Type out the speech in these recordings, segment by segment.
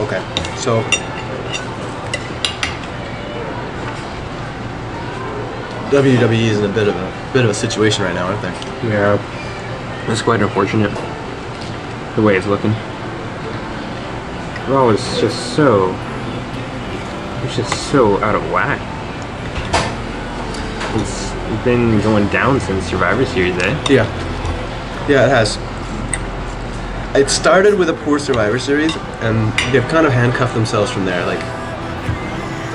Okay, so WWE is in a bit of a situation right now, aren't they? Yeah, it's quite unfortunate the way it's looking. Raw is just so out of whack. It's been going down since Survivor Series, eh? Yeah, it has. It started with a poor Survivor Series, and they've kind of handcuffed themselves from there. Like,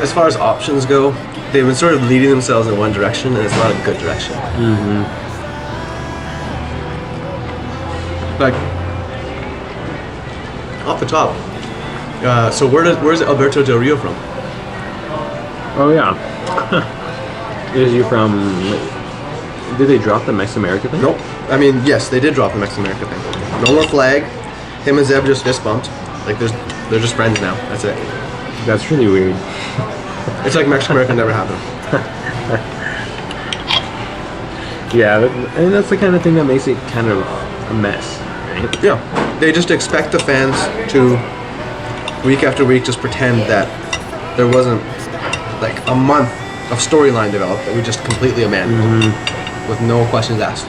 as far as options go, they've been sort of leading themselves in one direction, and it's not a good direction. Like, off the top, so where's Alberto Del Rio from? Oh yeah. Is he from? Did they drop the Mex America thing? Nope. I mean, yes, they did drop the Mex America thing. No more flag. Him and Zeb just fist bumped. Like, they're just friends now. That's it. That's really weird. It's like Mex America never happened. Yeah, and that's the kind of thing that makes it kind of a mess, right? Yeah. They just expect the fans to, week after week, just pretend that there wasn't, like, a month of storyline developed that we just completely abandoned with no questions asked.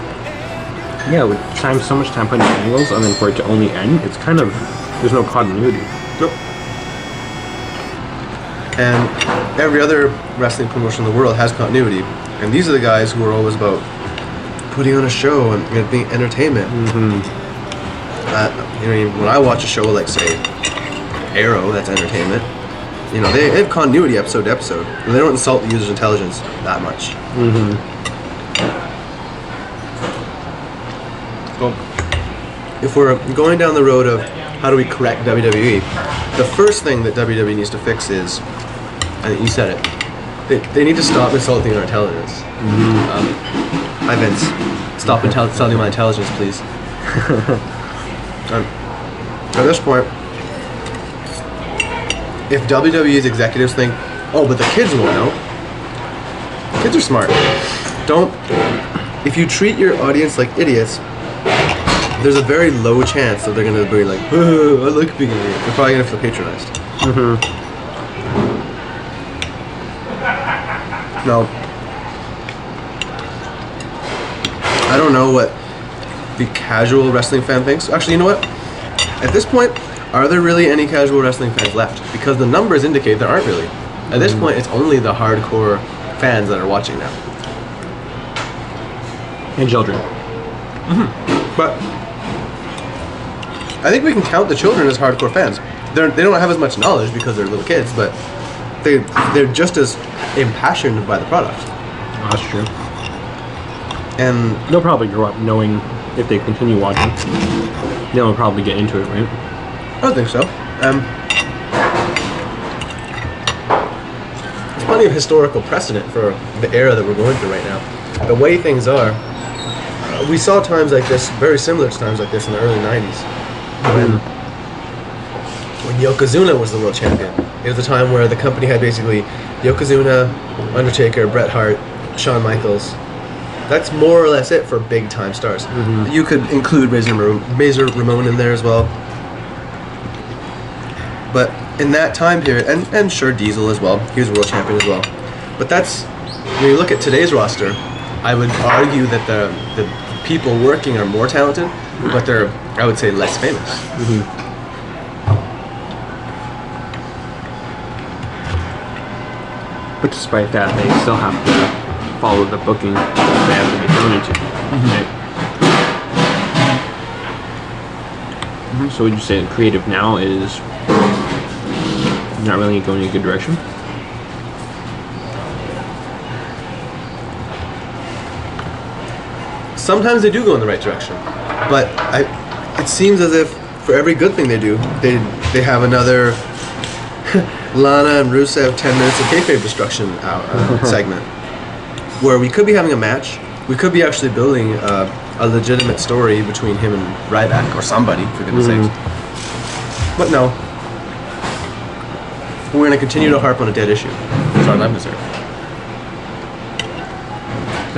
Yeah, with so much time putting angles, and then for it to only end, it's kind of, there's no continuity. Nope. And every other wrestling promotion in the world has continuity, and these are the guys who are always about putting on a show and being entertainment. When I watch a show like, say, Arrow, that's entertainment. You know, they have continuity episode to episode, and they don't insult the user's intelligence that much. So, if we're going down the road of how do we correct WWE, the first thing that WWE needs to fix is, and you said it, they need to stop insulting our intelligence. Hi Vince, stop insulting my intelligence, please. At this point, if WWE's executives think, oh, but the kids won't know, kids are smart. If you treat your audience like idiots, there's a very low chance that they're going to be like, oh, I like being an idiot. They're probably going to feel patronized. Now, I don't know what the casual wrestling fan thinks. Actually, you know what? At this point, are there really any casual wrestling fans left? Because the numbers indicate there aren't really. At this point, it's only the hardcore fans that are watching now. And children. But I think we can count the children as hardcore fans. They don't have as much knowledge because they're little kids, but they're just as impassioned by the product. Oh, that's true. And they'll probably grow up knowing, if they continue watching, they'll probably get into it, right? I don't think so. There's plenty of historical precedent for the era that we're going through right now. The way things are, we saw times like this, very similar to times like this in the early 90s. When Yokozuna was the world champion. It was a time where the company had basically Yokozuna, Undertaker, Bret Hart, Shawn Michaels. That's more or less it for big time stars. You could include Razor Ramon in there as well. But in that time period, and sure Diesel as well, he was world champion as well. But that's, when you look at today's roster, I would argue that the people working are more talented, but they're, I would say, less famous. But despite that, they still have to follow the booking that they have to be thrown into. Right? So would you say that creative now is not really going in a good direction? Sometimes they do go in the right direction, but it seems as if for every good thing they do, they have another Lana and Rusev 10 minutes of kayfabe destruction segment, where we could be having a match, we could be actually building a legitimate story between him and Ryback, or somebody, for goodness sakes. But no, we're going to continue to harp on a dead issue, as far as I'm concerned.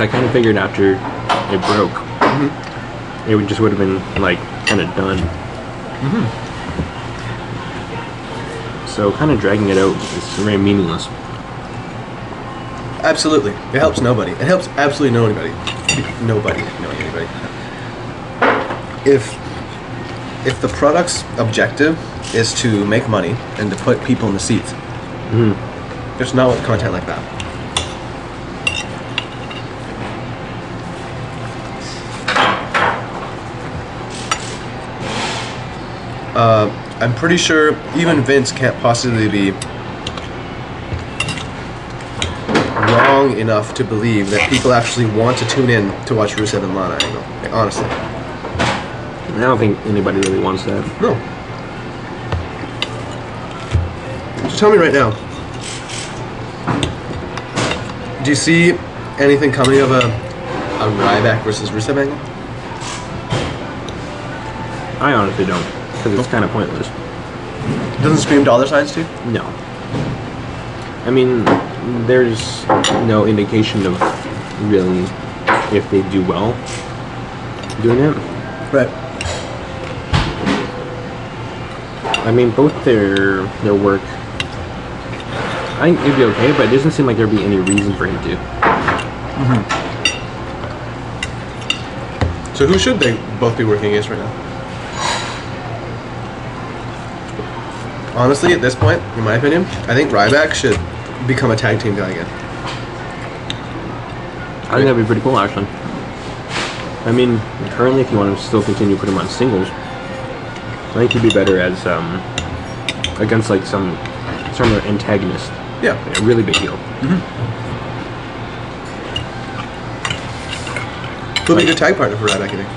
I kind of figured after it broke, it would have been like kind of done. So kind of dragging it out is very meaningless. Absolutely. It helps nobody. It helps absolutely nobody. Nobody knowing anybody. If the product's objective is to make money and to put people in the seats, there's not content like that. I'm pretty sure even Vince can't possibly be wrong enough to believe that people actually want to tune in to watch Rusev and Lana angle. Like, honestly. I don't think anybody really wants that. No. So tell me right now, do you see anything coming of a Ryback versus Rusev angle? I honestly don't, because it's kind of pointless. Doesn't scream dollar signs to you? No. I mean, there's no indication of really if they do well doing it. Right. I mean, both their work, I think it'd be okay, but it doesn't seem like there'd be any reason for him to. So who should they both be working against right now? Honestly, at this point, in my opinion, I think Ryback should become a tag team guy again. I think that'd be pretty cool, actually. I mean, currently, if you want to still continue putting him on singles, I think he'd be better as against like some sort of antagonist. Yeah. Like a really big heel. Who'll be a good tag partner for Ryback, you think?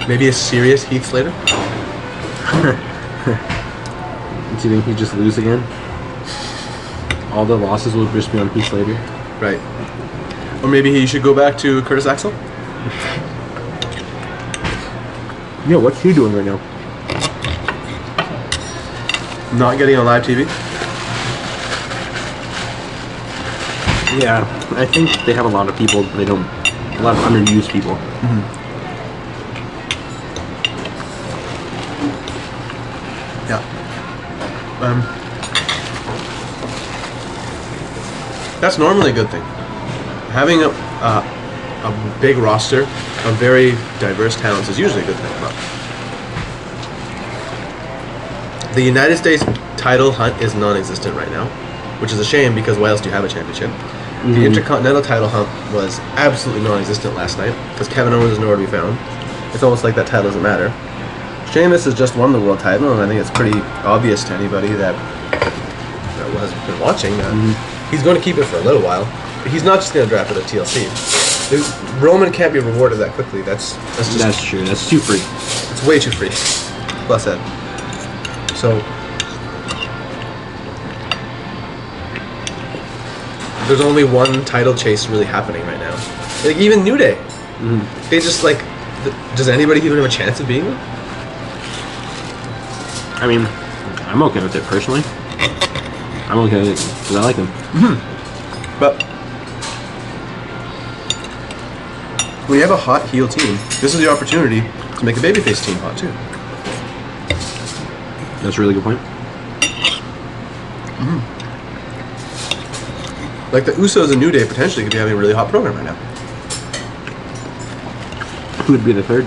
Maybe a serious Heath Slater? Do you think he'd just lose again? All the losses will just be on Heath Slater? Right. Or maybe he should go back to Curtis Axel? Yeah, what's he doing right now? Not getting on live TV? Yeah, I think they have a lot of people, a lot of underused people. Yeah. That's normally a good thing. Having a big roster of very diverse talents is usually a good thing. But the United States title hunt is non-existent right now, which is a shame because why else do you have a championship? The Intercontinental title hunt was absolutely non-existent last night because Kevin Owens is nowhere to be found. It's almost like that title doesn't matter. Sheamus has just won the world title, and I think it's pretty obvious to anybody that has been watching that he's going to keep it for a little while. But he's not just going to drop it at TLC. Roman can't be rewarded that quickly. That's true. That's too free. It's way too free. Plus that. So there's only one title chase really happening right now. Like even New Day, they just like. Does anybody even have a chance of being there? I mean, I'm okay with it personally. I'm okay with it because I like him. But when you have a hot heel team, this is the opportunity to make a babyface team hot too. That's a really good point. Like the Usos and New Day potentially could be having a really hot program right now. Who would be the third?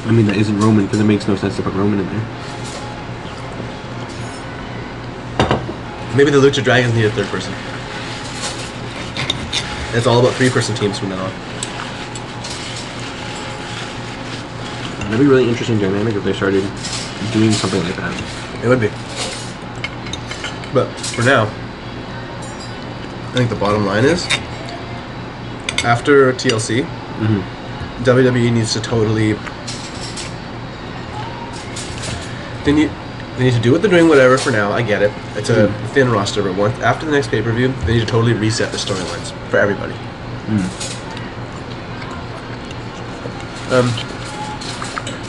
I mean, that isn't Roman because it makes no sense to put Roman in there. Maybe the Lucha Dragons need a third person. It's all about three-person teams from then on. That'd be a really interesting dynamic if they started doing something like that. It would be. But for now, I think the bottom line is, after TLC, WWE needs to totally... They need to do what they're doing, whatever, for now. I get it. It's a thin roster, but after the next pay-per-view, they need to totally reset the storylines for everybody.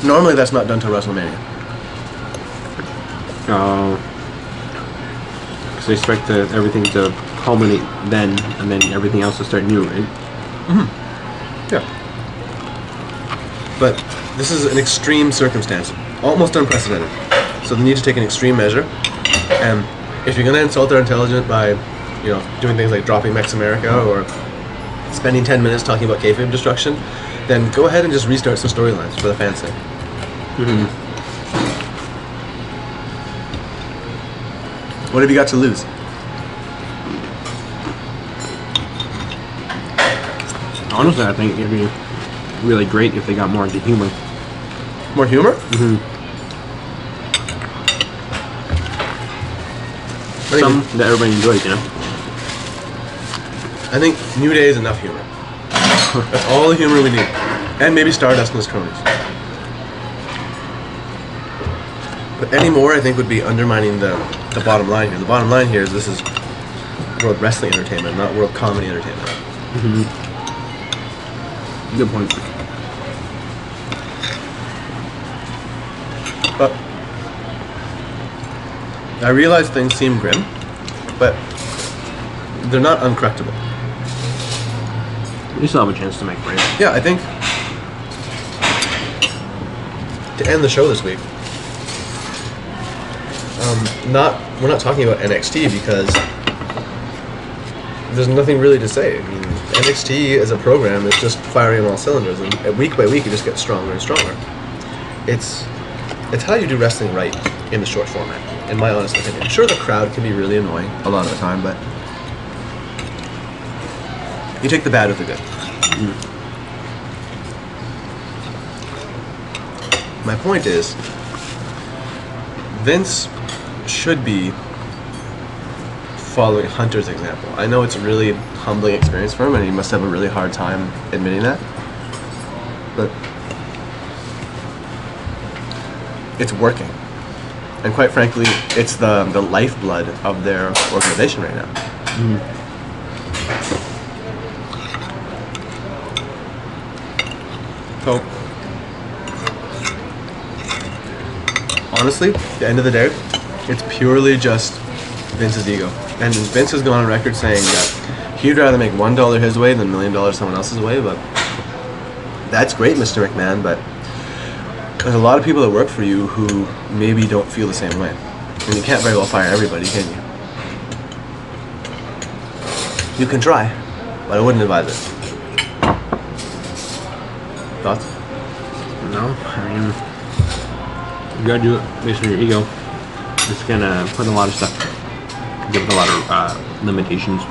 Normally, that's not done till WrestleMania. Because they expect everything to culminate then, and then everything else to start new, right? Yeah. But this is an extreme circumstance, almost unprecedented. So they need to take an extreme measure. And if you're going to insult their intelligence by, doing things like dropping Mex America or spending 10 minutes talking about kayfabe destruction, then go ahead and just restart some storylines for the fans' sake. What have you got to lose? Honestly, I think it'd be really great if they got more into humor. More humor? Some that everybody enjoys, I think New Day is enough humor. That's all the humor we need. And maybe Stardust and his cronies. But any more, I think, would be undermining the bottom line here. The bottom line here is this is World Wrestling Entertainment, not World Comedy Entertainment. Good point. But I realize things seem grim, but they're not uncorrectable. You still have a chance to make brave. Yeah, I think to end the show this week, we're not talking about NXT because there's nothing really to say. I mean, NXT as a program is just firing on all cylinders, and week by week it just gets stronger and stronger. It's how you do wrestling right in the short format, in my honest opinion. Sure, the crowd can be really annoying a lot of the time, but you take the bad with the good. My point is, Vince should be following Hunter's example. I know it's a really humbling experience for him, and he must have a really hard time admitting that. But it's working. And quite frankly, it's the lifeblood of their organization right now. So, honestly, at the end of the day, it's purely just Vince's ego. And Vince has gone on record saying that he'd rather make $1 his way than $1 million someone else's way, but that's great, Mr. McMahon, but there's a lot of people that work for you who maybe don't feel the same way. And you can't very well fire everybody, can you? You can try, but I wouldn't advise it. Thoughts? No, I mean, you gotta do it based on your ego. It's gonna put a lot of stuff, give it a lot of limitations.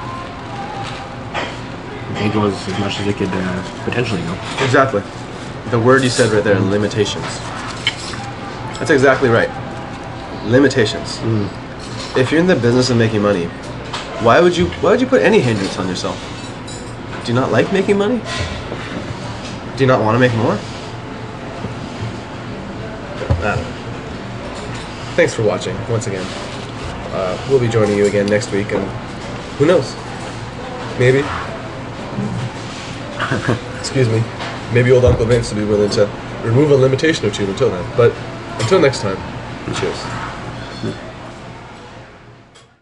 It can't go as much as it could potentially go. Exactly. The word you said right there, limitations. That's exactly right. Limitations. If you're in the business of making money, why would you put any hindrance on yourself? Do you not like making money? Do you not want to make more? I don't know. Thanks for watching, once again. We'll be joining you again next week, and who knows? Maybe. Excuse me. Maybe old Uncle Vince will be willing to remove a limitation or two until then. But until next time, cheers.